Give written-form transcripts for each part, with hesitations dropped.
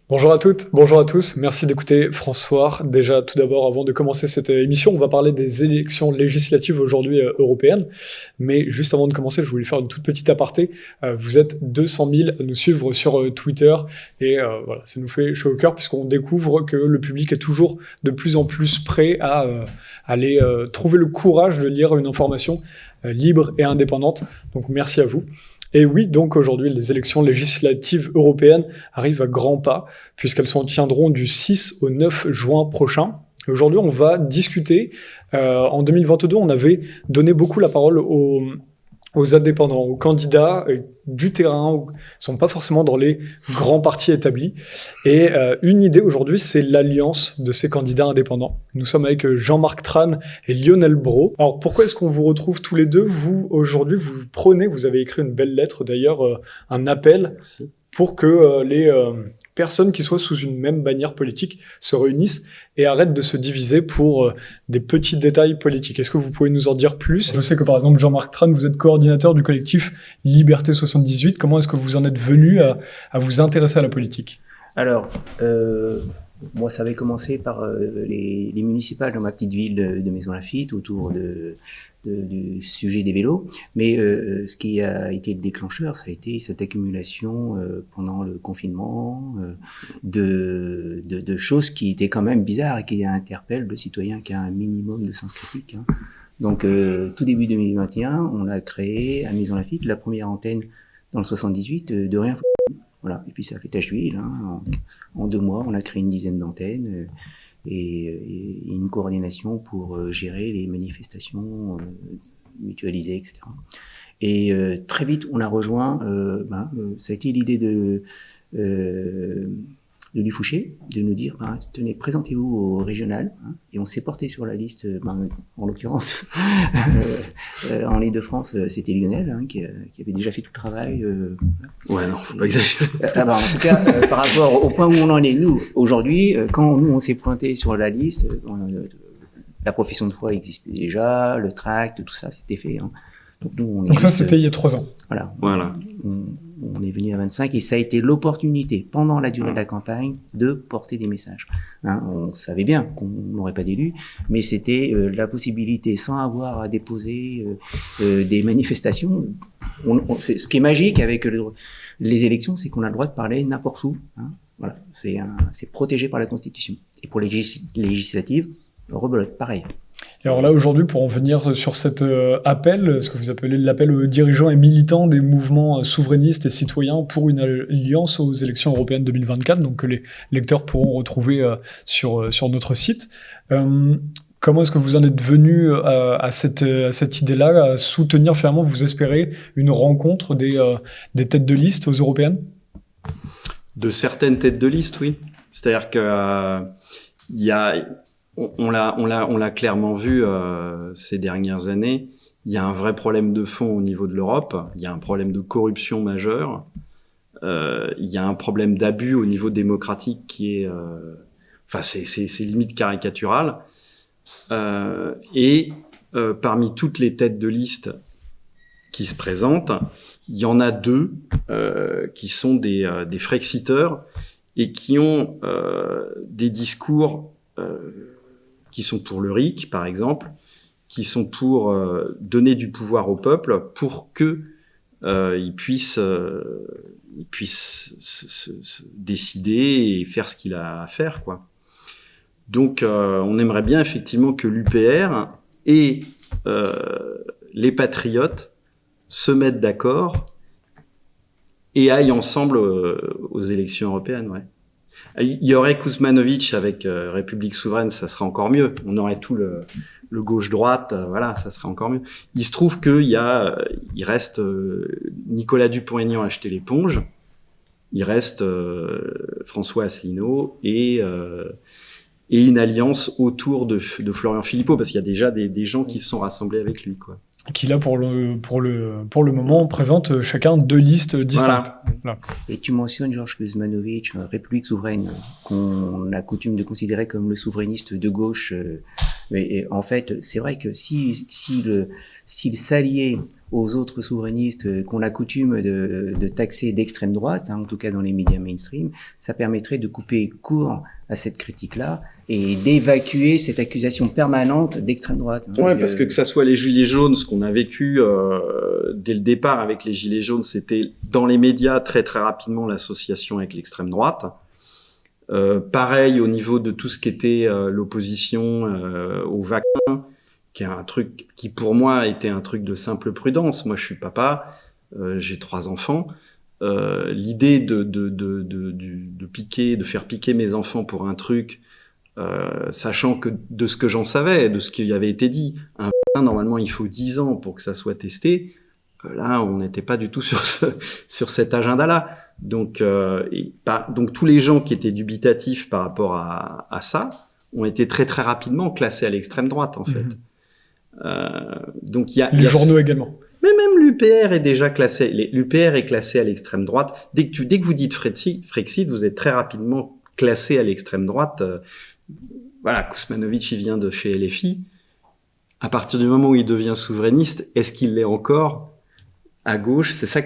Bonjour à toutes, bonjour à tous, merci d'écouter François. Déjà, tout d'abord, avant de commencer cette émission, on va parler des élections législatives aujourd'hui européennes. Mais juste avant de commencer, je voulais faire une toute petite aparté. Vous êtes 200 000 à nous suivre sur Twitter et voilà, ça nous fait chaud au cœur puisqu'on découvre que le public est toujours de plus en plus prêt à aller trouver le courage de lire une information libre et indépendante. Donc merci à vous. Et oui, donc aujourd'hui, les élections législatives européennes arrivent à grands pas, puisqu'elles s'en tiendront du 6 au 9 juin prochain. Et aujourd'hui, on va discuter. En 2022, on avait donné beaucoup la parole aux indépendants, aux candidats du terrain, qui ne sont pas forcément dans les grands partis établis. Et une idée aujourd'hui, c'est l'alliance de ces candidats indépendants. Nous sommes avec Jean-Marc Tran et Lionel Brault. Alors pourquoi est-ce qu'on vous retrouve tous les deux? Vous, aujourd'hui, vous avez écrit une belle lettre, d'ailleurs, un appel. Merci. Pour que les personnes qui soient sous une même bannière politique se réunissent et arrêtent de se diviser pour des petits détails politiques. Est-ce que vous pouvez nous en dire plus? Je sais que par exemple, Jean-Marc Tran, vous êtes coordinateur du collectif Liberté 78. Comment est-ce que vous en êtes venu à vous intéresser à la politique? Alors, moi, ça avait commencé par les municipales dans ma petite ville de Maisons-Laffitte autour du sujet des vélos. Mais ce qui a été le déclencheur, ça a été cette accumulation pendant le confinement de choses qui étaient quand même bizarres et qui interpellent le citoyen qui a un minimum de sens critique. Hein. Donc, tout début 2021, on a créé à Maisons-Laffitte la première antenne dans le 78 de rien. Voilà. Et puis ça a fait tache d'huile. Hein. En 2 mois, on a créé une dizaine d'antennes et une coordination pour gérer les manifestations mutualisées, etc. Et très vite, on a rejoint, ça a été l'idée de Louis Fouché, de nous dire, tenez, présentez-vous au régional. Hein, et on s'est porté sur la liste, en l'occurrence, en Île-de-France, c'était Lionel, hein, qui avait déjà fait tout le travail. Ouais, non, faut pas exagérer. En tout cas, par rapport au point où on en est, nous, aujourd'hui, quand nous, on s'est pointé sur la liste, la profession de foi existait déjà, le tract, tout ça, c'était fait. Hein. Donc ça, c'était il y a 3 ans. Voilà. On est venu à 25 et ça a été l'opportunité, pendant la durée de la campagne, de porter des messages. Hein, on savait bien qu'on n'aurait pas d'élus, mais c'était la possibilité, sans avoir à déposer des manifestations. Ce qui est magique avec les élections, c'est qu'on a le droit de parler n'importe où. Hein, voilà, c'est protégé par la Constitution. Et pour les législatives, rebelote, pareil. Et alors là, aujourd'hui, pour en venir sur cet appel, ce que vous appelez l'appel aux dirigeants et militants des mouvements souverainistes et citoyens pour une alliance aux élections européennes 2024, donc que les lecteurs pourront retrouver sur notre site. Comment est-ce que vous en êtes venu à cette idée-là, à soutenir finalement, vous espérez, une rencontre des têtes de liste aux européennes? De certaines têtes de liste, oui. C'est-à-dire que on l'a clairement vu ces dernières années. Il y a un vrai problème de fond au niveau de l'Europe. Il y a un problème de corruption majeur. Il y a un problème d'abus au niveau démocratique qui est, c'est limite caricatural. Parmi toutes les têtes de liste qui se présentent, il y en a 2 qui sont des frexiteurs et qui ont des discours qui sont pour le RIC, par exemple, qui sont pour donner du pouvoir au peuple pour que il puisse se décider et faire ce qu'il a à faire, quoi. Donc, on aimerait bien effectivement que l'UPR et les patriotes se mettent d'accord et aillent ensemble aux élections européennes, ouais. Il y aurait Kuzmanovic avec République souveraine, ça serait encore mieux. On aurait tout le gauche-droite, voilà, ça serait encore mieux. Il se trouve il reste Nicolas Dupont-Aignan a acheté l'éponge. Il reste François Asselineau et une alliance autour de Florian Philippot, parce qu'il y a déjà des gens qui se sont rassemblés avec lui, quoi. qui là pour le moment présente chacun 2 listes distinctes. Voilà. Et tu mentionnes Georges Kuzmanović, République souveraine, qu'on a coutume de considérer comme le souverainiste de gauche. Mais en fait, c'est vrai que s'il s'alliait aux autres souverainistes qu'on a coutume de taxer d'extrême droite, en tout cas dans les médias mainstream, ça permettrait de couper court à cette critique-là et d'évacuer cette accusation permanente d'extrême droite. Ouais, parce que ça soit les Gilets jaunes, ce qu'on a vécu dès le départ avec les Gilets jaunes, c'était dans les médias très très rapidement l'association avec l'extrême droite. Pareil au niveau de tout ce qui était l'opposition au vaccin, qui est un truc qui pour moi était un truc de simple prudence. Moi, je suis papa, j'ai 3 enfants. L'idée de faire piquer mes enfants pour un truc, sachant que de ce que j'en savais, de ce qui avait été dit, un vaccin, normalement, il faut 10 ans pour que ça soit testé. Là, on n'était pas du tout sur cet agenda-là. Donc tous les gens qui étaient dubitatifs par rapport à ça ont été très très rapidement classés à l'extrême droite, en fait. Donc les journaux également. Mais même l'UPR est déjà classé. L'UPR est classé à l'extrême droite. Dès que vous dites Frexit, vous êtes très rapidement classé à l'extrême droite. Voilà, Kuzmanović, il vient de chez LFI. À partir du moment où il devient souverainiste, est-ce qu'il l'est encore à gauche? C'est ça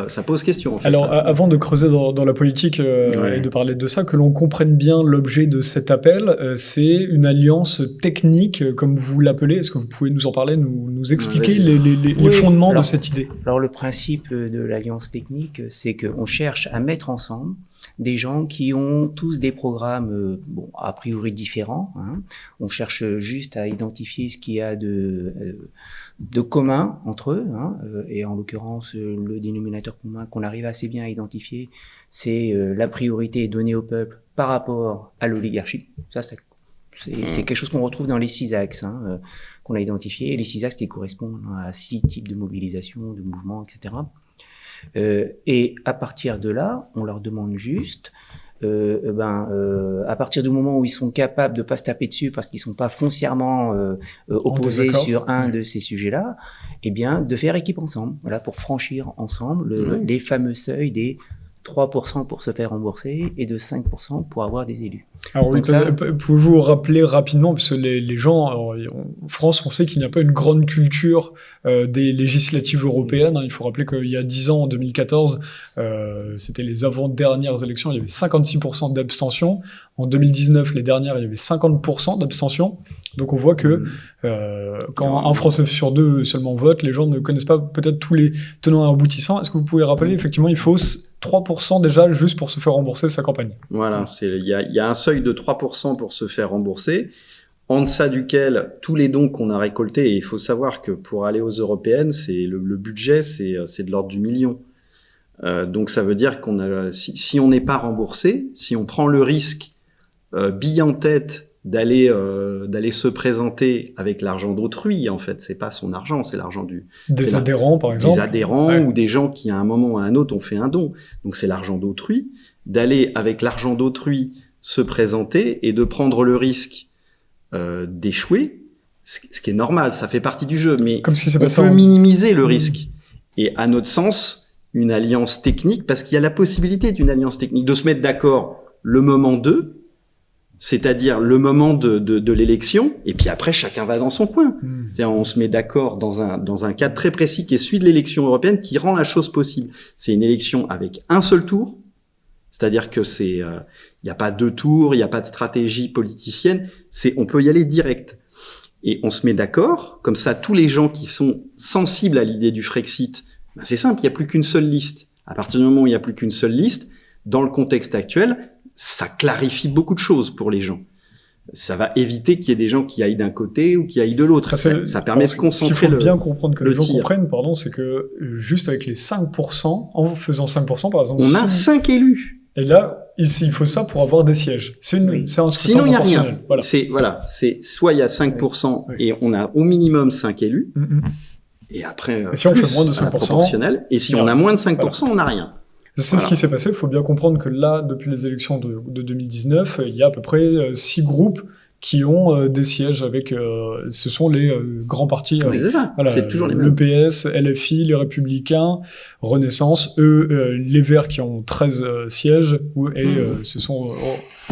ça pose question, en fait. Alors, avant de creuser dans la politique et de parler de ça, que l'on comprenne bien l'objet de cet appel, c'est une alliance technique, comme vous l'appelez. Est-ce que vous pouvez nous en parler, nous expliquer les fondements de cette idée? Alors, le principe de l'alliance technique, c'est qu'on cherche à mettre ensemble des gens qui ont tous des programmes, a priori différents. On cherche juste à identifier ce qu'il y a de commun entre eux, et en l'occurrence, le dénominateur commun qu'on arrive assez bien à identifier, c'est la priorité donnée au peuple par rapport à l'oligarchie. Ça, c'est quelque chose qu'on retrouve dans les 6 axes qu'on a identifiés, et les 6 axes qui correspondent à 6 types de mobilisation, de mouvements, etc. Et à partir de là, on leur demande juste, à partir du moment où ils sont capables de pas se taper dessus parce qu'ils sont pas foncièrement opposés sur un de ces sujets-là, eh bien, de faire équipe ensemble, voilà, pour franchir ensemble les fameux seuils des 3% pour se faire rembourser et de 5% pour avoir des élus. Alors oui, pouvez-vous rappeler rapidement, parce que les gens, en France, on sait qu'il n'y a pas une grande culture des législatives européennes. Il faut rappeler qu'il y a 10 ans, en 2014, c'était les avant-dernières élections, il y avait 56% d'abstention. En 2019, les dernières, il y avait 50% d'abstention. Donc on voit que quand un Français sur 2 seulement vote, les gens ne connaissent pas peut-être tous les tenants et aboutissants. Est-ce que vous pouvez rappeler, effectivement, il faut 3% déjà juste pour se faire rembourser sa campagne? Voilà, il y a un seuil de 3% pour se faire rembourser, en deçà duquel tous les dons qu'on a récoltés, et il faut savoir que pour aller aux européennes, le budget, c'est de l'ordre du million. Donc ça veut dire si on n'est pas remboursé, si on prend le risque bille en tête d'aller se présenter avec l'argent d'autrui, en fait, c'est pas son argent, c'est l'argent des adhérents, par exemple. Des adhérents ou des gens qui, à un moment ou à un autre, ont fait un don. Donc c'est l'argent d'autrui. D'aller avec l'argent d'autrui se présenter et de prendre le risque d'échouer, ce qui est normal, ça fait partie du jeu, mais on peut minimiser le risque. Et à notre sens, une alliance technique, parce qu'il y a la possibilité d'une alliance technique, de se mettre d'accord le moment d'eux, c'est-à-dire le moment de l'élection, et puis après chacun va dans son coin. C'est-à-dire on se met d'accord dans un cadre très précis qui est celui de l'élection européenne, qui rend la chose possible. C'est une élection avec un seul tour, c'est-à-dire que il y a pas 2 tours, il y a pas de stratégie politicienne, on peut y aller direct. Et on se met d'accord, comme ça tous les gens qui sont sensibles à l'idée du Frexit, c'est simple, il y a plus qu'une seule liste. À partir du moment où il y a plus qu'une seule liste, dans le contexte actuel, ça clarifie beaucoup de choses pour les gens. Ça va éviter qu'il y ait des gens qui aillent d'un côté ou qui aillent de l'autre. Ça permet de se concentrer. Ce qu'il faut bien comprendre, que les gens comprennent, c'est que juste avec les 5%, en faisant 5%, par exemple... On a 5 élus. Et là, ici, il faut ça pour avoir des sièges. C'est un scrutin sinon, il n'y a rien. Voilà. C'est soit il y a 5% et on a au minimum 5 élus. Et après, si on fait moins de 5%, proportionnel. Et si on a moins de 5%, on n'a rien. C'est ce qui s'est passé. Il faut bien comprendre que là, depuis les élections de 2019, il y a à peu près 6 groupes qui ont des sièges avec, ce sont les grands partis. Mais c'est ça, Voilà, c'est toujours les le mêmes. PS, LFI, les Républicains, Renaissance, les Verts qui ont 13 sièges, ce sont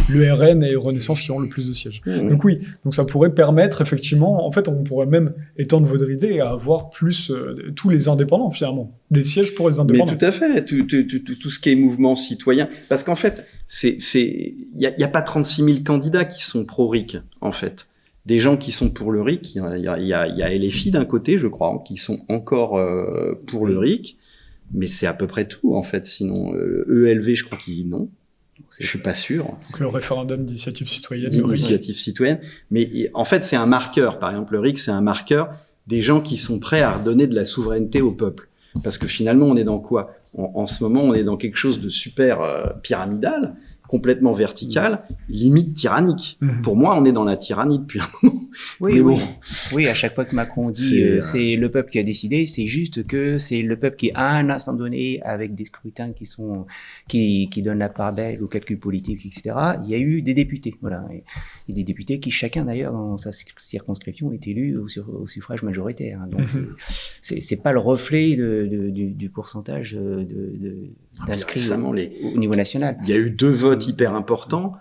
le RN et Renaissance qui ont le plus de sièges. Donc oui, donc ça pourrait permettre effectivement, en fait, on pourrait même étendre votre idée à avoir plus tous les indépendants finalement, des sièges pour les indépendants. Mais tout à fait, tout ce qui est mouvement citoyen, parce qu'en fait, il y a pas 36 000 candidats qui sont pro-RIC, en fait. Des gens qui sont pour le RIC, il y a LFI d'un côté, je crois, qui sont encore pour le RIC, mais c'est à peu près tout, en fait. Sinon, ELV, je crois qu'ils non. Je suis pas sûr. Donc le référendum d'initiative citoyenne. D'initiative citoyenne. Mais en fait, c'est un marqueur. Par exemple, le RIC, c'est un marqueur des gens qui sont prêts à redonner de la souveraineté au peuple. Parce que finalement, on est dans quoi ? En ce moment, on est dans quelque chose de super pyramidal, complètement vertical, limite tyrannique. Pour moi, on est dans la tyrannie depuis un moment. Oui, bon. Oui, à chaque fois que Macron dit c'est le peuple qui a décidé, c'est juste que c'est le peuple qui, à un instant donné, avec des scrutins qui donnent la part belle aux calculs politiques, etc., il y a eu des députés. Voilà. Et des députés qui, chacun d'ailleurs, dans sa circonscription, est élu au suffrage majoritaire. Donc, c'est pas le reflet du pourcentage d'inscrits au niveau national. Il y a eu 2 votes hyper importants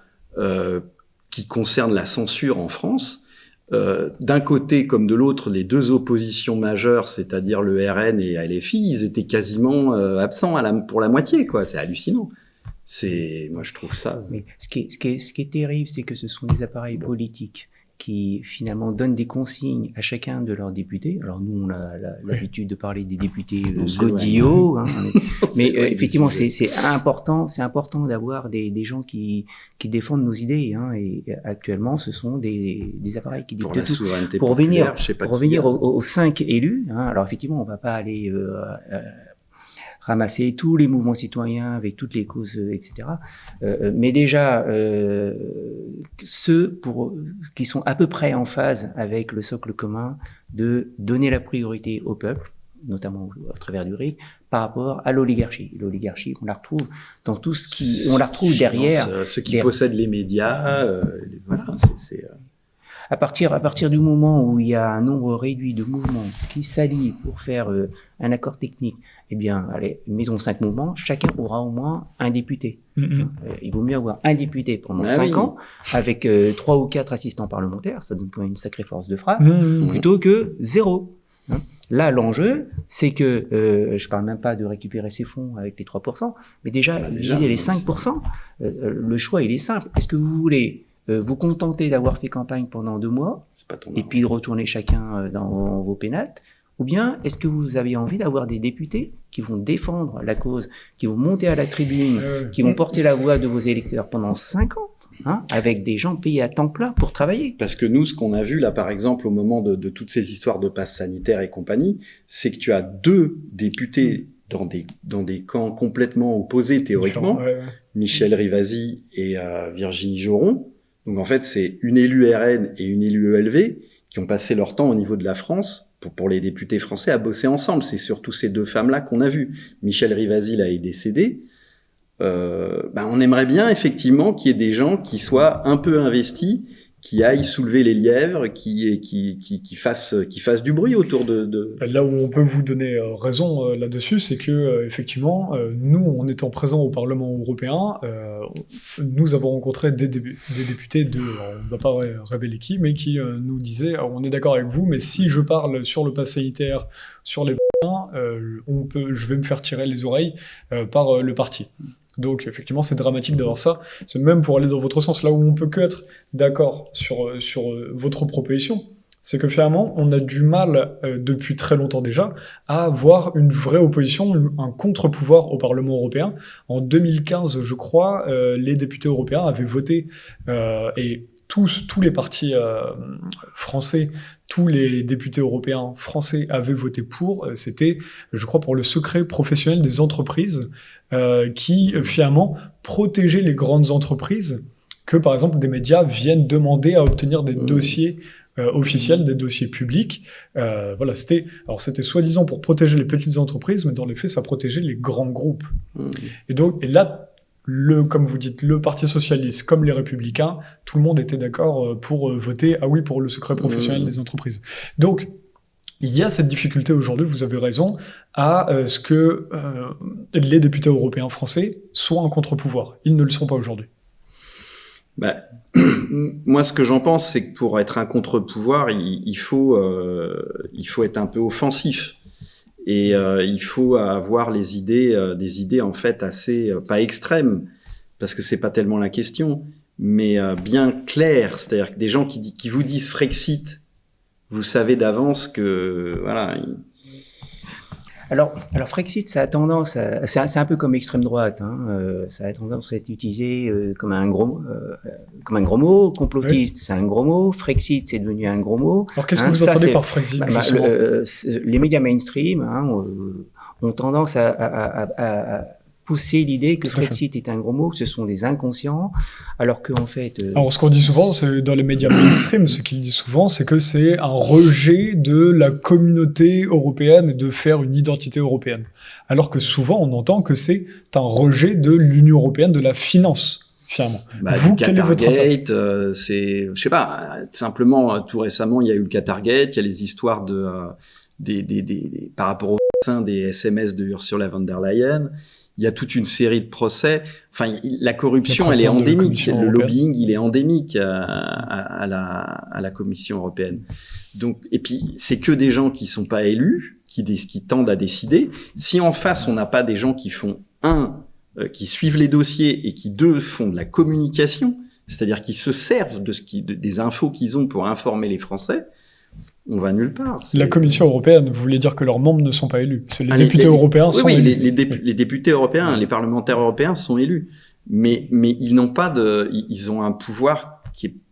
qui concernent la censure en France. D'un côté comme de l'autre, les 2 oppositions majeures, c'est-à-dire le RN et LFI, ils étaient quasiment absents pour la moitié, quoi. C'est hallucinant. Moi, je trouve ça. Mais ce qui est terrible, c'est que ce sont des appareils politiques qui finalement donnent des consignes à chacun de leurs députés. Alors nous, on a l'habitude de parler des députés godillots, mais effectivement, c'est important d'avoir des gens qui défendent nos idées. Et actuellement, ce sont des appareils qui dictent tout. Pour revenir aux 5 élus. Alors effectivement, on va pas aller ramasser tous les mouvements citoyens avec toutes les causes, etc. Mais déjà, ceux qui sont à peu près en phase avec le socle commun de donner la priorité au peuple, notamment à travers du RIC, par rapport à l'oligarchie. L'oligarchie, on la retrouve dans tout ce qui... On la retrouve derrière... Ceux qui possèdent les médias, voilà, c'est À partir du moment où il y a un nombre réduit de mouvements qui s'allient pour faire un accord technique, eh bien, allez, mettons 5 mouvements, chacun aura au moins un député. Il vaut mieux avoir un député pendant 5 ans, avec 3 ou 4 assistants parlementaires, ça donne quand même une sacrée force de frappe, plutôt que 0. Là, l'enjeu, c'est que, je parle même pas de récupérer ses fonds avec les 3%, mais déjà, viser les 5%, le choix, il est simple. Est-ce que vous voulez vous contenter d'avoir fait campagne pendant 2 mois et puis de retourner chacun dans vos pénates, ou bien est-ce que vous avez envie d'avoir des députés qui vont défendre la cause, qui vont monter à la tribune, qui vont porter la voix de vos électeurs pendant 5 ans, avec des gens payés à temps plein pour travailler. Parce que nous, ce qu'on a vu là, par exemple, au moment de toutes ces histoires de passe sanitaire et compagnie, c'est que tu as 2 députés dans des camps complètement opposés théoriquement, Michel Rivasi et Virginie Joron. Donc en fait, c'est une élue RN et une élue ELV qui ont passé leur temps au niveau de la France, pour les députés français, à bosser ensemble. C'est surtout ces 2 femmes-là qu'on a vues. Michel Rivasi, là, est décédé. On aimerait bien, effectivement, qu'il y ait des gens qui soient un peu investis, qui aillent soulever les lièvres, qui fassent du bruit autour de... Là où on peut vous donner raison là-dessus, c'est que effectivement, nous, en étant présents au Parlement européen, nous avons rencontré des députés on ne va pas révéler qui, mais qui nous disaient on est d'accord avec vous, mais si je parle sur le pass sanitaire, sur les je vais me faire tirer les oreilles par le parti. Donc effectivement, c'est dramatique d'avoir ça. C'est même pour aller dans votre sens, là où on peut que être d'accord sur votre proposition, c'est que finalement, on a du mal, depuis très longtemps déjà, à avoir une vraie opposition, un contre-pouvoir au Parlement européen. En 2015, je crois, les députés européens avaient voté, et tous les partis français, tous les députés européens français avaient voté pour, c'était, je crois, pour le secret professionnel des entreprises, qui finalement protégeait les grandes entreprises, que par exemple des médias viennent demander à obtenir des dossiers officiels, des dossiers publics. Voilà, c'était soi-disant pour protéger les petites entreprises, mais dans les faits, ça protégeait les grands groupes. Et là, comme vous dites, le Parti socialiste comme les Républicains, tout le monde était d'accord pour voter ah oui pour le secret professionnel des entreprises. Donc il y a cette difficulté aujourd'hui, vous avez raison, à ce que les députés européens français soient un contre-pouvoir. Ils ne le sont pas aujourd'hui. Bah, moi, ce que j'en pense, c'est que pour être un contre-pouvoir, il faut être un peu offensif. Et il faut avoir des idées en fait assez pas extrêmes, parce que c'est pas tellement la question, mais bien claires. C'est-à-dire que des gens qui vous disent Frexit, vous savez d'avance que voilà. Alors Frexit, ça a tendance, c'est un peu comme extrême droite, ça a tendance à être utilisé comme un gros mot. Complotiste, c'est un gros mot. Frexit, c'est devenu un gros mot. Alors qu'est-ce que vous entendez par Frexit les médias mainstream ont tendance à pousser l'idée que Frexit est un gros mot, que ce sont des inconscients, alors qu'en fait... Alors, ce qu'on dit souvent, c'est dans les médias mainstream, ce qu'ils disent souvent, c'est que c'est un rejet de la communauté européenne et de faire une identité européenne. Alors que souvent, on entend que c'est un rejet de l'Union européenne, de la finance, finalement. Vous, quel est votre Qatargate, je sais pas, simplement, tout récemment, il y a eu le Qatargate, il y a les histoires par rapport au vaccin des SMS de Ursula von der Leyen. Il y a toute une série de procès. Enfin, la corruption, elle est endémique. Le lobbying, il est endémique à la Commission européenne. Donc, et puis, c'est que des gens qui sont pas élus, qui tendent à décider. Si en face, on n'a pas des gens qui font qui suivent les dossiers et qui font de la communication, c'est-à-dire qui se servent des infos qu'ils ont pour informer les Français, on va nulle part. La Commission européenne, vous voulez dire que leurs membres ne sont pas élus. C'est les députés européens sont élus. Les députés européens, les parlementaires européens sont élus. Mais ils n'ont pas ils ont un pouvoir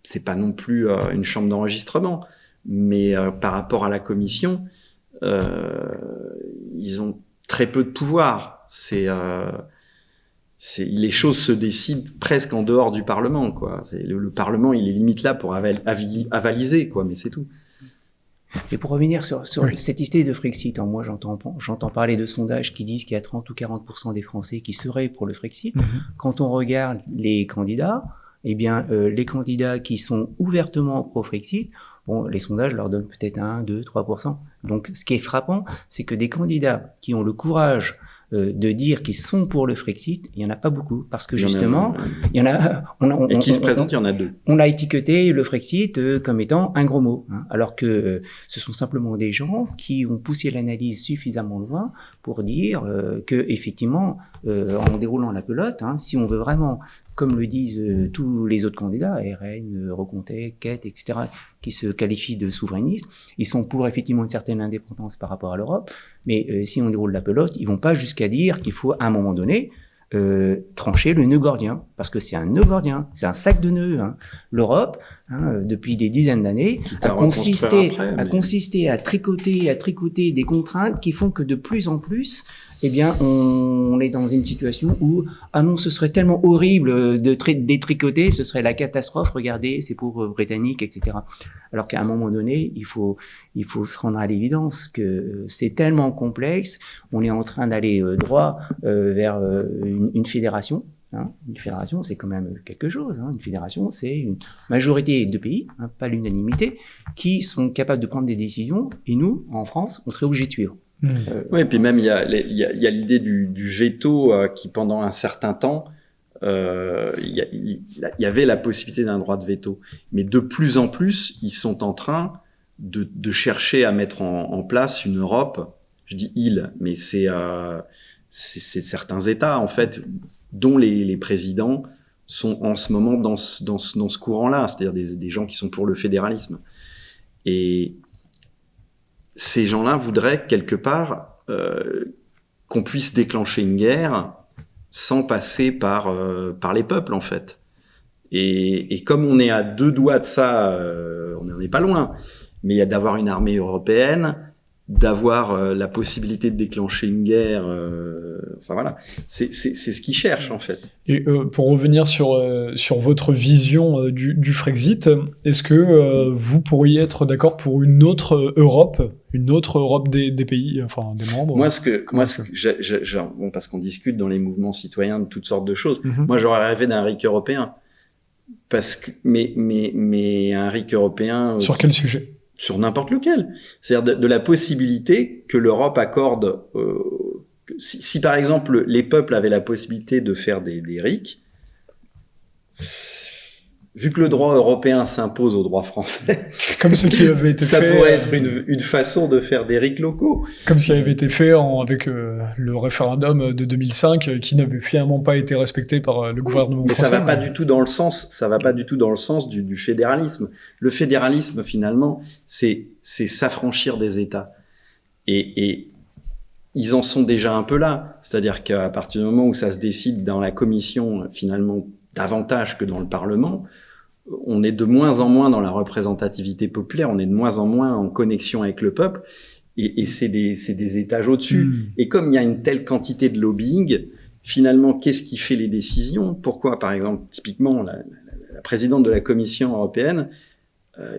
c'est pas non plus une chambre d'enregistrement. Mais par rapport à la Commission, ils ont très peu de pouvoir. Les choses se décident presque en dehors du Parlement, quoi. Le Parlement, il est limite là pour avaliser, quoi, mais c'est tout. Et pour revenir sur cette idée de Frexit, moi j'entends parler de sondages qui disent qu'il y a 30 ou 40% des Français qui seraient pour le Frexit. Quand on regarde les candidats, eh bien les candidats qui sont ouvertement pro-Frexit, les sondages leur donnent peut-être 1, 2, 3%. Donc ce qui est frappant, c'est que des candidats qui ont le courage de dire qu'ils sont pour le Frexit, il y en a pas beaucoup, parce que justement, il y en a. Et qui se présentent, il y en a 2. On a étiqueté le Frexit comme étant un gros mot, alors que ce sont simplement des gens qui ont poussé l'analyse suffisamment loin pour dire que effectivement, en déroulant la pelote, si on veut vraiment, comme le disent tous les autres candidats, RN, Reconquête, Quête, etc., qui se qualifient de souverainistes, ils sont pour effectivement une certaine indépendance par rapport à l'Europe, mais si on déroule la pelote, ils vont pas jusqu'à dire qu'il faut à un moment donné trancher le nœud gordien, parce que c'est un nœud gordien, c'est un sac de nœuds. L'Europe, depuis des dizaines d'années, a consisté à tricoter des contraintes qui font que de plus en plus, eh bien, on est dans une situation où, non, ce serait tellement horrible de détricoter, ce serait la catastrophe, regardez, ces pauvres Britanniques, etc. Alors qu'à un moment donné, il faut se rendre à l'évidence que c'est tellement complexe, on est en train d'aller droit vers une fédération. Une fédération, c'est quand même quelque chose. Une fédération, c'est une majorité de pays, pas l'unanimité, qui sont capables de prendre des décisions, et nous, en France, on serait obligés de suivre. Oui, et puis même il y a l'idée du veto qui pendant un certain temps il y avait la possibilité d'un droit de veto, mais de plus en plus ils sont en train de chercher à mettre en place une Europe. Je dis mais c'est certains États en fait dont les présidents sont en ce moment dans ce courant-là, c'est-à-dire des gens qui sont pour le fédéralisme. Et ces gens-là voudraient quelque part qu'on puisse déclencher une guerre sans passer par les peuples en fait. Et comme on est à 2 doigts de ça, on n'en est pas loin. Mais il y a d'avoir une armée européenne, d'avoir la possibilité de déclencher une guerre. Enfin voilà, c'est ce qu'ils cherchent en fait. Et pour revenir sur votre vision du Frexit, est-ce que vous pourriez être d'accord pour une autre Europe des pays, enfin des membres? Bon, parce qu'on discute dans les mouvements citoyens de toutes sortes de choses. Moi, j'aurais rêvé d'un RIC européen, mais un RIC européen. Sur quel sujet? Sur n'importe lequel. C'est-à-dire de la possibilité que l'Europe accorde. Si par exemple les peuples avaient la possibilité de faire des RIC, vu que le droit européen s'impose au droit français, comme ce qui avait été ça fait, pourrait être une façon de faire des RIC locaux. Comme ce qui avait été fait avec le référendum de 2005, qui n'avait finalement pas été respecté par le gouvernement français. Mais ça va pas du tout dans le sens du fédéralisme. Le fédéralisme, finalement, c'est s'affranchir des États. Et ils en sont déjà un peu là. C'est-à-dire qu'à partir du moment où ça se décide dans la commission, finalement, davantage que dans le Parlement, on est de moins en moins dans la représentativité populaire, on est de moins en moins en connexion avec le peuple, et c'est des étages au-dessus. Et comme il y a une telle quantité de lobbying, finalement, qu'est-ce qui fait les décisions? Pourquoi, par exemple, typiquement, la présidente de la Commission européenne,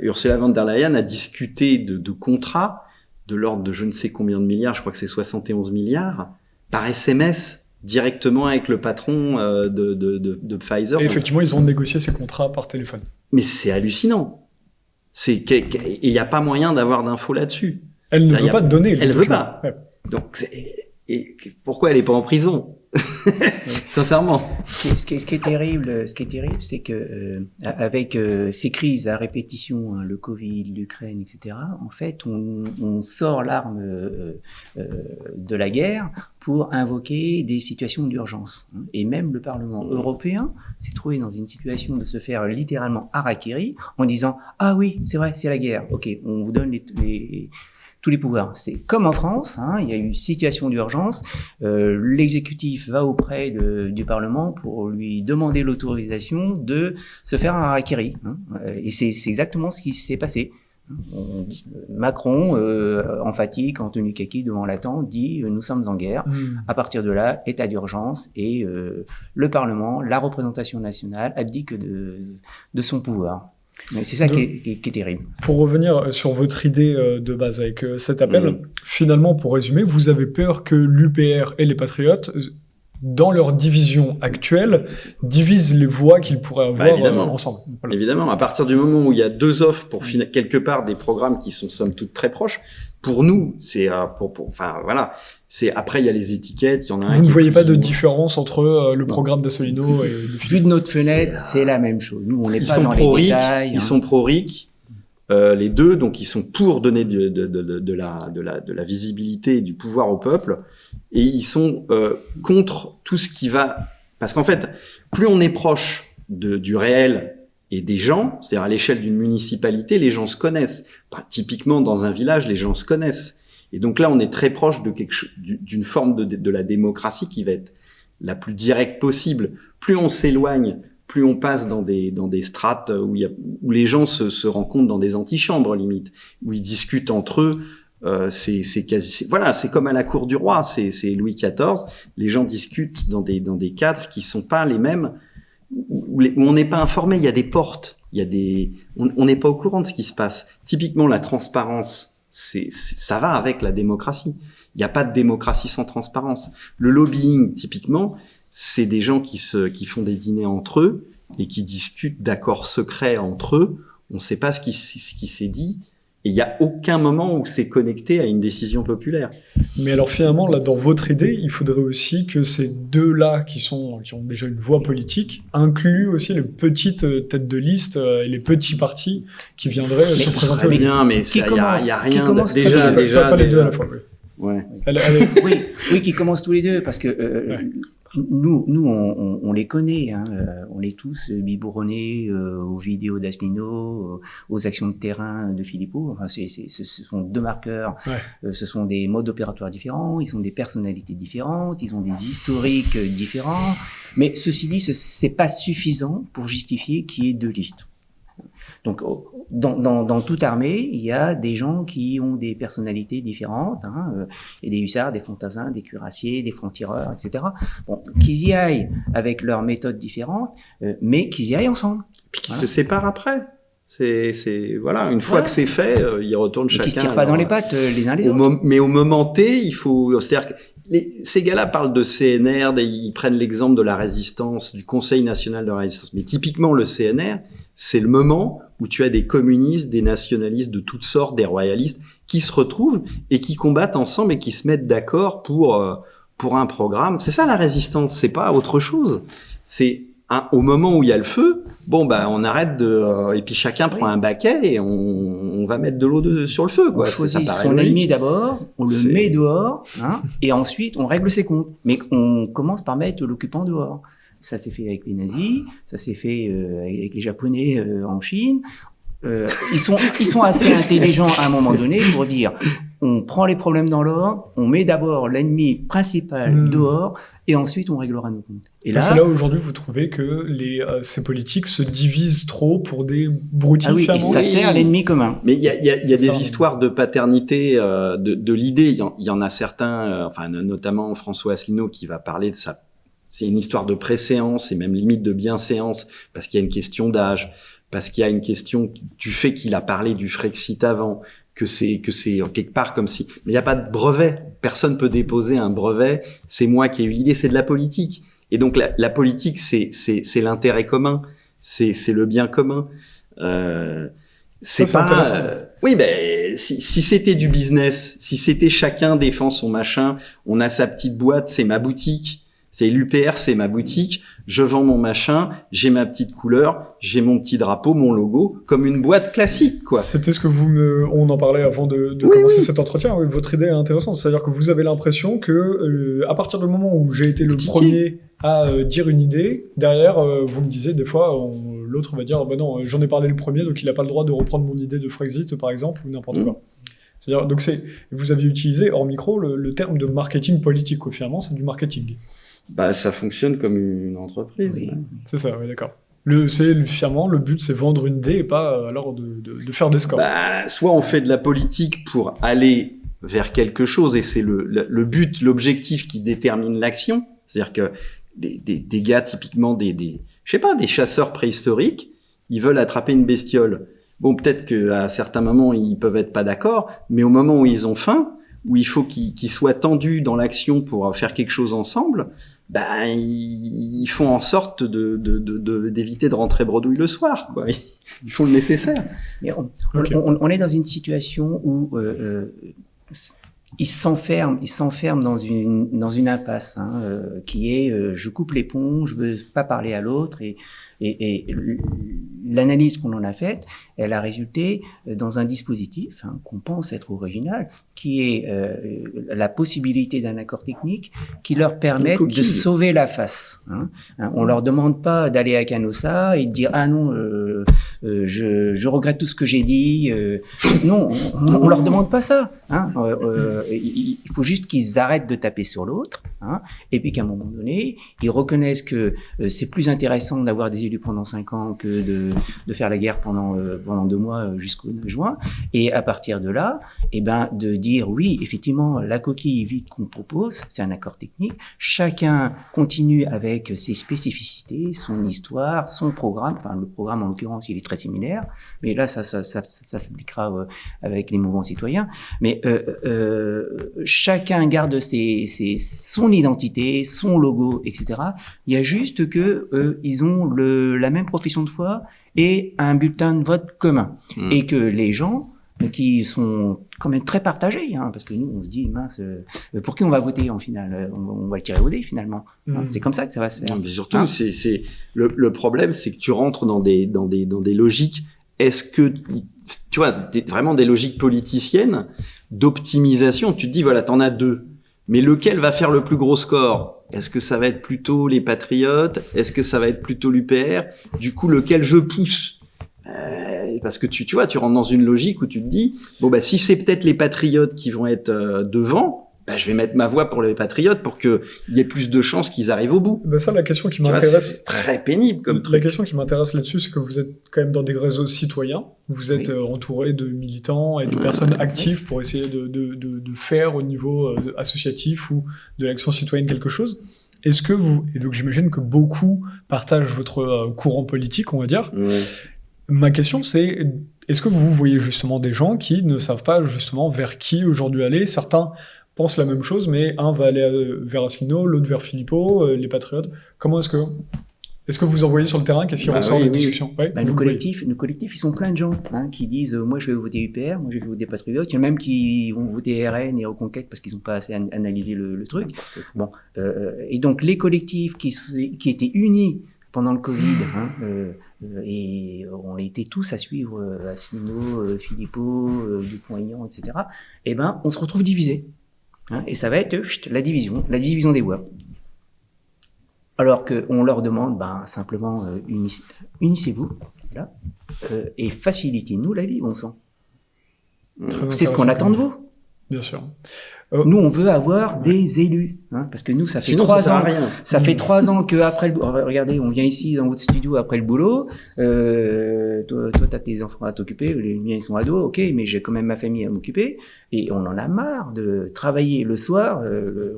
Ursula von der Leyen, a discuté de contrats de l'ordre de je ne sais combien de milliards, je crois que c'est 71 milliards, par SMS, directement avec le patron de Pfizer. Et effectivement, ils ont négocié ces contrats par téléphone. Mais c'est hallucinant. Et il n'y a pas moyen d'avoir d'infos là-dessus. Elle ne veut pas te donner. Elle ne veut pas. Ouais. Donc, pourquoi elle n'est pas en prison? Sincèrement. Ce qui est terrible, c'est que avec ces crises à répétition, le Covid, l'Ukraine, etc. En fait, on sort l'arme de la guerre pour invoquer des situations d'urgence. Et même le Parlement européen s'est trouvé dans une situation de se faire littéralement harakiri en disant ah oui, c'est vrai, c'est la guerre. Ok, on vous donne tous les pouvoirs. C'est comme en France, il y a eu situation d'urgence, l'exécutif va auprès du Parlement pour lui demander l'autorisation de se faire un harakiri. Et c'est exactement ce qui s'est passé. Macron, emphatique, en tenue kaki devant la tente, dit nous sommes en guerre. À partir de là, état d'urgence et le Parlement, la représentation nationale abdique de son pouvoir. C'est ça qui est terrible. Pour revenir sur votre idée de base avec cet appel, finalement, pour résumer, vous avez peur que l'UPR et les Patriotes, dans leur division actuelle, divisent les voix qu'ils pourraient avoir ensemble. Voilà. Évidemment, à partir du moment où il y a deux offres pour quelque part des programmes qui sont somme toute très proches, pour nous, c'est enfin voilà. Après il y a les étiquettes, il y en a. Vous ne voyez pas de différence entre le programme d'Asselineau et le Vu de notre fenêtre, c'est la même chose. Nous, on n'est pas dans les détails. Ils sont pro-RIC, les deux, donc ils sont pour donner de la visibilité et du pouvoir au peuple, et ils sont contre tout ce qui va. Parce qu'en fait, plus on est proche du réel et des gens, c'est-à-dire à l'échelle d'une municipalité, les gens se connaissent. Typiquement, dans un village, les gens se connaissent. Et donc là, on est très proche d'une forme de la démocratie qui va être la plus directe possible. Plus on s'éloigne, plus on passe dans des strates où les gens se rencontrent dans des antichambres, limite, où ils discutent entre eux. C'est comme à la cour du roi, c'est Louis XIV. Les gens discutent dans des cadres qui sont pas les mêmes, où on n'est pas informé. Il y a des portes, on n'est pas au courant de ce qui se passe. Typiquement, la transparence, ça va avec la démocratie. Il n'y a pas de démocratie sans transparence. Le lobbying, typiquement, c'est des gens qui font des dîners entre eux et qui discutent d'accords secrets entre eux. On ne sait pas ce qui s'est dit. Et il n'y a aucun moment où c'est connecté à une décision populaire. Mais alors finalement, là, dans votre idée, il faudrait aussi que ces deux-là, qui ont déjà une voix politique, incluent aussi les petites têtes de liste et les petits partis qui viendraient se présenter. Bien, mais il n'y a rien. Déjà, pas les deux à la fois. Oui. Ouais. Oui, qui commencent tous les deux, parce que nous, on les connaît, on est tous biberonnés aux vidéos d'Asselineau, aux actions de terrain de Philippot. Enfin, ce sont deux marqueurs, ce sont des modes opératoires différents, ils ont des personnalités différentes, ils ont des historiques différents. Mais ceci dit, c'est pas suffisant pour justifier qu'il y ait deux listes. Donc, dans toute armée, il y a des gens qui ont des personnalités différentes. Il y a des hussards, des fantassins, des cuirassiers, des francs-tireurs, etc. Bon, qu'ils y aillent avec leurs méthodes différentes, mais qu'ils y aillent ensemble. Puis qu'ils se séparent après. Voilà, une fois que c'est fait, ils retournent chacun. Qui se tirent pas dans les pattes les uns les autres. Mais au moment T, c'est-à-dire que ces gars-là parlent de CNR, ils prennent l'exemple de la résistance, du Conseil national de la résistance. Mais typiquement, le CNR, c'est le moment où tu as des communistes, des nationalistes de toutes sortes, des royalistes, qui se retrouvent et qui combattent ensemble et qui se mettent d'accord pour un programme. C'est ça la résistance, c'est pas autre chose. C'est au moment où il y a le feu, on arrête et puis chacun prend un baquet et on va mettre de l'eau sur le feu, quoi. On choisit son ennemi d'abord, on le met dehors, et ensuite on règle ses comptes. Mais on commence par mettre l'occupant dehors. Ça s'est fait avec les nazis, ça s'est fait avec les Japonais en Chine. Ils sont assez intelligents à un moment donné pour dire on prend les problèmes dans l'ordre, on met d'abord l'ennemi principal dehors et ensuite on réglera nos comptes. Et là, c'est là où aujourd'hui vous trouvez que ces politiques se divisent trop pour des broutines. Ah oui, et ça sert à l'ennemi commun. Mais il y a des histoires de paternité de l'idée. Il y en a certains, notamment François Asselineau qui va parler de ça. C'est une histoire de préséance et même limite de bienséance parce qu'il y a une question d'âge, parce qu'il y a une question du fait qu'il a parlé du Frexit avant, que c'est quelque part comme si, mais il n'y a pas de brevet. Personne peut déposer un brevet. C'est moi qui ai eu l'idée, c'est de la politique. Et donc la politique, c'est l'intérêt commun, c'est le bien commun. C'est pas. Oui, si c'était du business, si c'était chacun défend son machin, on a sa petite boîte, c'est ma boutique. C'est l'UPR, c'est ma boutique, je vends mon machin, j'ai ma petite couleur, j'ai mon petit drapeau, mon logo, comme une boîte classique, quoi. C'était ce que on en parlait avant de commencer cet entretien. Oui, votre idée est intéressante, c'est-à-dire que vous avez l'impression que à partir du moment où j'ai été le premier à dire une idée, derrière, vous me disiez des fois, l'autre va dire, non, j'en ai parlé le premier, donc il n'a pas le droit de reprendre mon idée de Frexit, par exemple, ou n'importe quoi. C'est-à-dire, donc vous avez utilisé hors micro le terme de marketing politique, finalement, c'est du marketing. Ça fonctionne comme une entreprise. Oui. Ouais. C'est ça, oui, d'accord. Finalement, le but, c'est vendre une idée et pas alors de faire des scores. Soit on fait de la politique pour aller vers quelque chose et c'est le but, l'objectif qui détermine l'action. C'est-à-dire que des gars, typiquement des chasseurs préhistoriques, ils veulent attraper une bestiole. Bon, peut-être qu'à certains moments, ils peuvent être pas d'accord, mais au moment où ils ont faim, où il faut qu'ils soient tendus dans l'action pour faire quelque chose ensemble, ils font en sorte d'éviter de rentrer bredouille le soir, quoi. Ils font le nécessaire. Mais on est dans une situation où ils s'enferment dans une impasse qui est je coupe les ponts, je veux pas parler à l'autre et l'analyse qu'on en a faite, elle a résulté dans un dispositif qu'on pense être original, qui est la possibilité d'un accord technique qui leur permet de sauver la face. On leur demande pas d'aller à Canossa et de dire ah non, je regrette tout ce que j'ai dit. Non, on leur demande pas ça. Il faut juste qu'ils arrêtent de taper sur l'autre, et puis qu'à un moment donné, ils reconnaissent que c'est plus intéressant d'avoir des élus pendant 5 ans que de faire la guerre pendant 2 mois jusqu'au 9 juin. Et à partir de là, de dire oui, effectivement, la coquille vide qu'on propose, c'est un accord technique. Chacun continue avec ses spécificités, son histoire, son programme. Enfin, le programme, en l'occurrence, il est très similaire. Mais là, ça s'appliquera avec les mouvements citoyens. Mais chacun garde son identité, son logo, etc. Il y a juste que ils ont la même profession de foi et un bulletin de vote commun. Et que les gens qui sont quand même très partagés, parce que nous, on se dit, mince, pour qui on va voter en finale? On va le tirer au dé, finalement. C'est comme ça que ça va se faire. Non, mais surtout, le problème, c'est que tu rentres dans des logiques. Est-ce que, tu vois, vraiment des logiques politiciennes d'optimisation? Tu te dis, voilà, t'en as 2. Mais lequel va faire le plus gros score? Est-ce que ça va être plutôt les Patriotes? Est-ce que ça va être plutôt l'UPR? Du coup, lequel je pousse? Parce que tu vois, tu rentres dans une logique où tu te dis, si c'est peut-être les Patriotes qui vont être devant, je vais mettre ma voix pour les patriotes pour qu'il y ait plus de chances qu'ils arrivent au bout. Ça, la question qui Tu vois, m'intéresse, c'est très pénible comme la truc. question qui m'intéresse là-dessus, c'est que vous êtes quand même dans des réseaux citoyens, vous êtes entouré de militants et de personnes actives pour essayer de faire au niveau associatif ou de l'action citoyenne quelque chose. Est-ce que vous, et donc j'imagine que beaucoup partagent votre courant politique, on va dire. Ma question, c'est, est-ce que vous voyez justement des gens qui ne savent pas justement vers qui aujourd'hui aller? Certains pensent la même chose, mais un va aller vers Asselineau, l'autre vers Philippot, les Patriotes. Comment est-ce que vous en voyez sur le terrain? Qu'est-ce qui ressort des discussions? Nos collectifs, ils sont pleins de gens qui disent moi je vais voter UPR, moi je vais voter Patriote. Il y en a même qui vont voter RN et Reconquête parce qu'ils n'ont pas assez analysé le truc. Bon, et donc les collectifs qui étaient unis pendant le Covid, et on était tous à suivre Asselineau, Philippot, Dupont-Aignan, etc. Eh ben, on se retrouve divisés. Et ça va être la division des voix. Alors qu'on leur demande simplement unissez-vous, voilà, et facilitez-nous la vie, bon sang. C'est ce qu'on attend de vous. Bien sûr. Nous, on veut avoir des élus, parce que nous, ça fait 3 ans. Ça fait 3 ans que après regardez, on vient ici dans votre studio après le boulot. Toi, t'as tes enfants à t'occuper, les miens ils sont ados, ok, mais j'ai quand même ma famille à m'occuper. Et on en a marre de travailler le soir.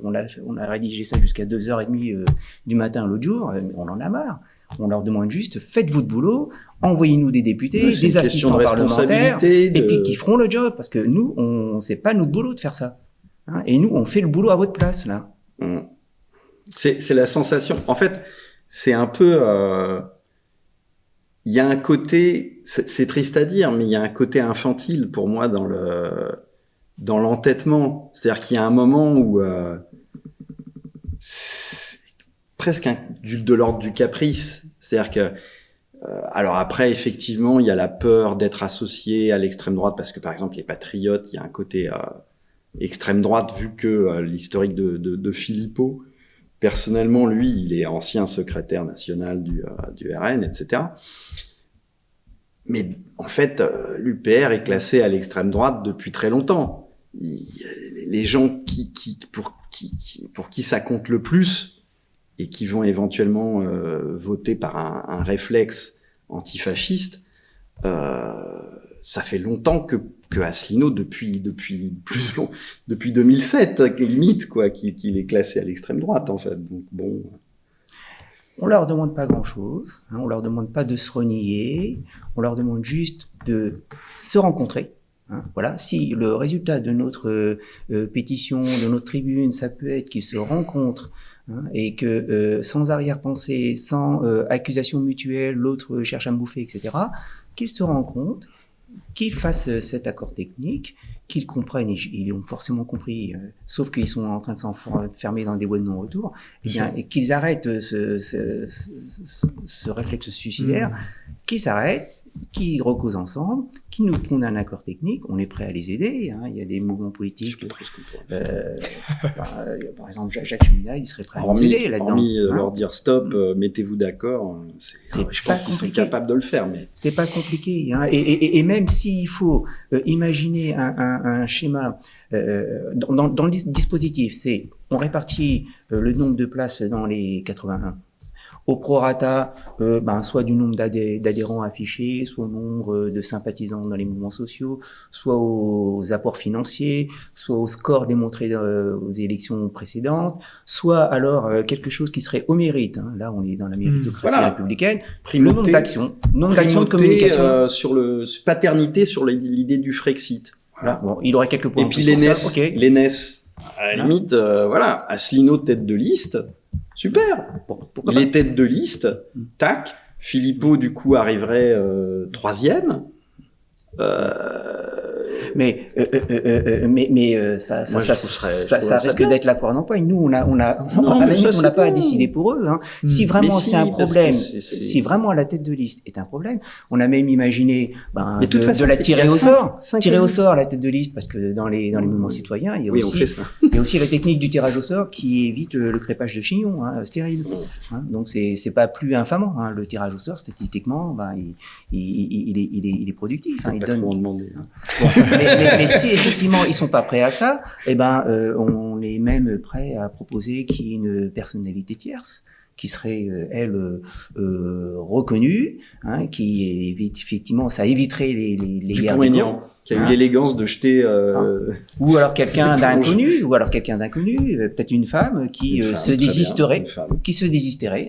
On a rédigé ça jusqu'à 2h30 du matin l'autre jour. On en a marre. On leur demande juste, faites votre boulot, envoyez-nous des députés, des assistants parlementaires, et puis qui feront le job, parce que nous, c'est pas notre boulot de faire ça. Et nous, on fait le boulot à votre place, là. C'est la sensation. En fait, c'est un peu... Il y a un côté... C'est triste à dire, mais il y a un côté infantile pour moi dans l'entêtement. C'est-à-dire qu'il y a un moment où... c'est presque de l'ordre du caprice. C'est-à-dire que... alors après, effectivement, il y a la peur d'être associé à l'extrême droite, parce que, par exemple, les patriotes, il y a un côté... extrême droite, vu que l'historique de Philippot, personnellement, lui, il est ancien secrétaire national du RN, etc. Mais en fait, l'UPR est classé à l'extrême droite depuis très longtemps. Les gens pour qui ça compte le plus et qui vont éventuellement voter par un réflexe antifasciste, ça fait longtemps que Asselineau, depuis 2007, limite, quoi, qu'il est classé à l'extrême droite, en fait. Donc, bon. On leur demande pas grand-chose, on leur demande pas de se renier, on leur demande juste de se rencontrer. Voilà. Si le résultat de notre pétition, de notre tribune, ça peut être qu'ils se rencontrent, et que sans arrière-pensée, sans accusation mutuelle, l'autre cherche à me bouffer, etc., qu'ils se rencontrent, qu'ils fassent cet accord technique, qu'ils comprennent, et ils l'ont forcément compris, sauf qu'ils sont en train de s'enfermer dans des voies de non-retour, et qu'ils arrêtent ce réflexe suicidaire, qu'ils s'arrêtent, qu'ils recausent ensemble, qu'ils nous prennent un accord technique, on est prêt à les aider. Il y a des mouvements politiques. Par exemple, Jacques Cheminade, il serait prêt à nous aider là-dedans. Hormis leur dire stop, mettez-vous d'accord. Je pense qu'ils sont capables de le faire. Mais c'est pas compliqué. Et même s'il faut imaginer un schéma dans le dispositif, c'est on répartit le nombre de places dans les 81. Au prorata, soit du nombre d'adhérents affichés, soit au nombre de sympathisants dans les mouvements sociaux, soit aux apports financiers, soit au score démontré aux élections précédentes, soit alors quelque chose qui serait au mérite. Là, on est dans la méritocratie républicaine. Le nombre d'actions de communication. Sur le paternité sur l'idée du Frexit. Voilà. Bon, il aurait quelques points. Et puis l'ENES, à la limite, Asselineau tête de liste. Super. Il est tête de liste. Tac. Philippot, du coup, arriverait 3e. Mais ça risque d'être la foire d'empoigne. Nous, on n'a pas à décider pour eux. Si vraiment c'est un problème, si vraiment la tête de liste est un problème, on a même imaginé de la tirer au sort, la tête de liste, parce que dans les mouvements citoyens, il y a aussi la technique du tirage au sort qui évite le crépage de chignon stérile. Donc c'est pas plus infamant. Le tirage au sort, statistiquement, il est productif. Il donne. Demander. mais si effectivement ils sont pas prêts à ça, on est même prêt à proposer qu'il y ait une personnalité tierce qui serait reconnue, hein, qui évite effectivement, ça éviterait les guerres Dupont-Aignan, qui a eu l'élégance de jeter ou alors quelqu'un d'inconnu, peut-être une femme qui se désisterait,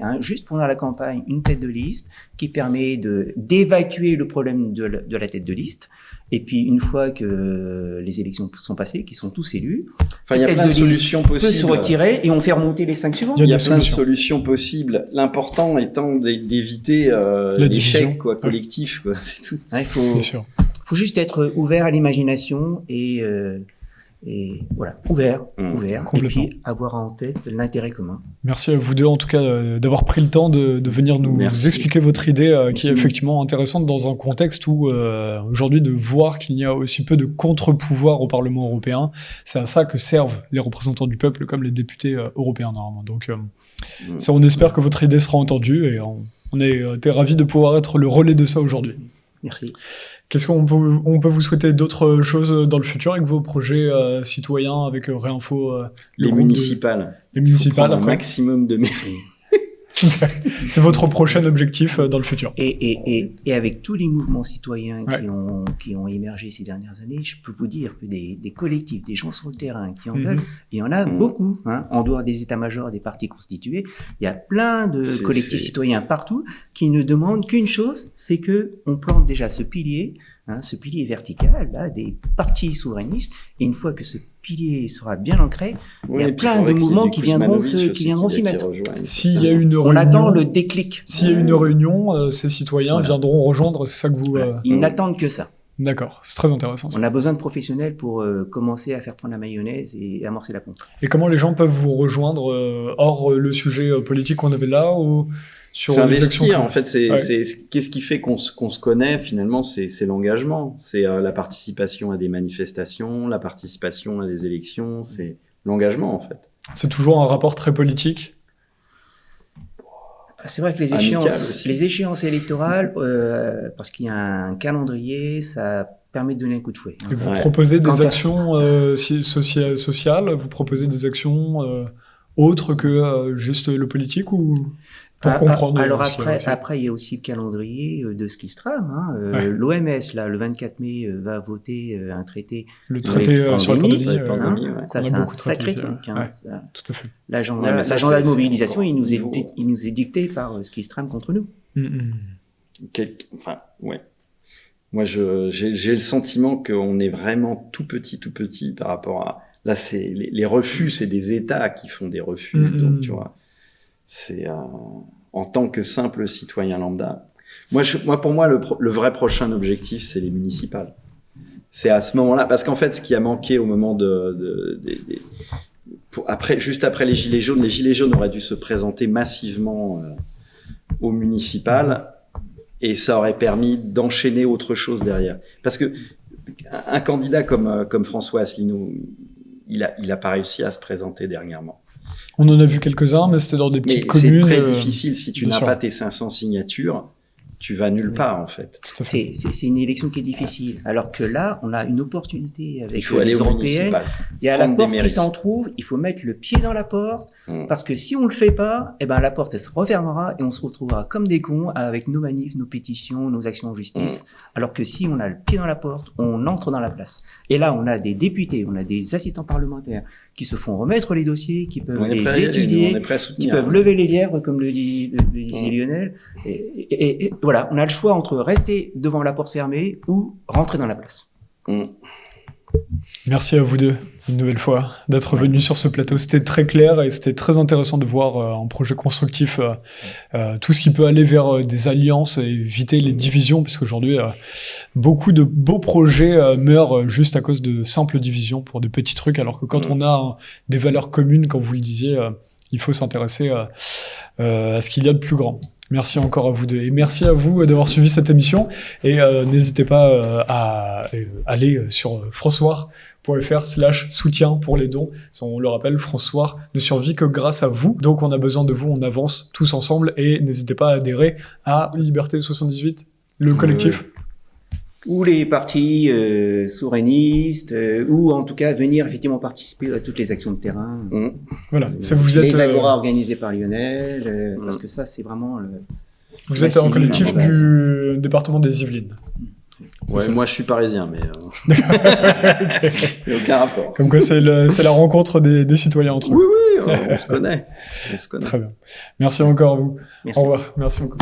hein, juste pendant la campagne, une tête de liste qui permet d'évacuer le problème de la tête de liste. Et puis une fois que les élections sont passées, qu'ils sont tous élus, cette tête de liste peut se retirer et on fait remonter les 5 suivants. Il y a plein de solutions possibles. L'important étant d'éviter l'échec collectif, quoi. C'est tout. Il faut juste être ouvert à l'imagination et voilà, ouvert, et puis avoir en tête l'intérêt commun. Merci à vous deux, en tout cas, d'avoir pris le temps de venir nous expliquer votre idée, qui est effectivement intéressante dans un contexte où, aujourd'hui, de voir qu'il y a aussi peu de contre-pouvoir au Parlement européen, c'est à ça que servent les représentants du peuple, comme les députés européens, normalement. Donc, on espère que votre idée sera entendue, et on était ravis de pouvoir être le relais de ça aujourd'hui. Merci. Qu'est-ce qu'on peut vous souhaiter d'autres choses dans le futur avec vos projets citoyens, avec Réinfo les municipales. Les municipales, après. Un maximum de mairies. C'est votre prochain objectif dans le futur. Et avec tous les mouvements citoyens qui ont émergé ces dernières années, je peux vous dire que des collectifs, des gens sur le terrain qui en veulent, il y en a beaucoup, hein, en dehors des états-majors, des partis constitués. Il y a plein de collectifs citoyens partout qui ne demandent qu'une chose, c'est que on plante déjà ce pilier vertical, là, des partis souverainistes. Et une fois que ce pilier sera bien ancré, il y a plein de mouvements qui viendront s'y mettre. S'il y a une réunion, on attend le déclic. S'il y a une réunion, ces citoyens viendront rejoindre, c'est ça que vous... Ils n'attendent que ça. D'accord, c'est très intéressant. Ça. On a besoin de professionnels pour commencer à faire prendre la mayonnaise et amorcer la pompe. Et comment les gens peuvent vous rejoindre hors le sujet politique qu'on avait là ou sur les actions en fait, qu'est-ce qui fait qu'on se connaît finalement, c'est l'engagement, c'est la participation à des manifestations, la participation à des élections, c'est l'engagement en fait. C'est toujours un rapport très politique. C'est vrai que les échéances électorales, parce qu'il y a un calendrier, ça permet de donner un coup de fouet. Et vous proposez des actions sociales, vous proposez des actions autres que juste le politique ou pour comprendre. Alors après, il y a aussi le calendrier de ce qui se trame. Hein. L'OMS, là, le 24 mai, va voter un traité. Le traité sur la pandémie. Ça, c'est un sacré truc. Hein, tout à fait. L'agenda de mobilisation, il nous est dicté par ce qui se trame contre nous. Moi, j'ai le sentiment qu'on est vraiment tout petit par rapport à... Là, c'est les refus, c'est des États qui font des refus. Donc, tu vois, c'est en tant que simple citoyen lambda. Pour moi, le vrai prochain objectif, c'est les municipales. C'est à ce moment-là, parce qu'en fait, ce qui a manqué au moment juste après les Gilets jaunes auraient dû se présenter massivement aux municipales, et ça aurait permis d'enchaîner autre chose derrière. Parce que un candidat comme François Asselineau, il a pas réussi à se présenter dernièrement. On en a vu quelques-uns, mais c'était dans des petites communes. C'est très difficile si tu n'as pas tes 500 signatures. Tu vas nulle part, en fait. C'est une élection qui est difficile. Alors que là, on a une opportunité avec les européennes. Il y a la porte qui s'en trouve. Il faut mettre le pied dans la porte. Parce que si on le fait pas, la porte, elle se refermera et on se retrouvera comme des cons avec nos manifs, nos pétitions, nos actions en justice. Alors que si on a le pied dans la porte, on entre dans la place. Et là, on a des députés, on a des assistants parlementaires qui se font remettre les dossiers, qui peuvent les étudier, qui peuvent lever les lièvres, comme le disait Lionel. Et voilà, on a le choix entre rester devant la porte fermée ou rentrer dans la place. Merci à vous deux, une nouvelle fois, d'être venus sur ce plateau. C'était très clair et c'était très intéressant de voir un projet constructif, tout ce qui peut aller vers des alliances et éviter les divisions, puisqu'aujourd'hui, beaucoup de beaux projets meurent juste à cause de simples divisions pour de petits trucs, alors que quand on a des valeurs communes, comme vous le disiez, il faut s'intéresser à ce qu'il y a de plus grand. Merci encore à vous deux et merci à vous d'avoir suivi cette émission et n'hésitez pas à aller sur francoir.fr/soutien pour les dons. On le rappelle, François ne survit que grâce à vous, donc on a besoin de vous, on avance tous ensemble et n'hésitez pas à adhérer à Liberté 78, le collectif. ou les partis souverainistes, ou en tout cas venir effectivement participer à toutes les actions de terrain. Voilà, vous êtes les agora organisées par Lionel, parce que ça c'est vraiment vous êtes en collectif du département des Yvelines. Ouais, moi je suis parisien, mais Okay. il n'y a aucun rapport. Comme quoi c'est la rencontre des citoyens entre eux. Oui, on se connaît. Très bien. Merci encore à vous. Merci. Au revoir. Merci beaucoup.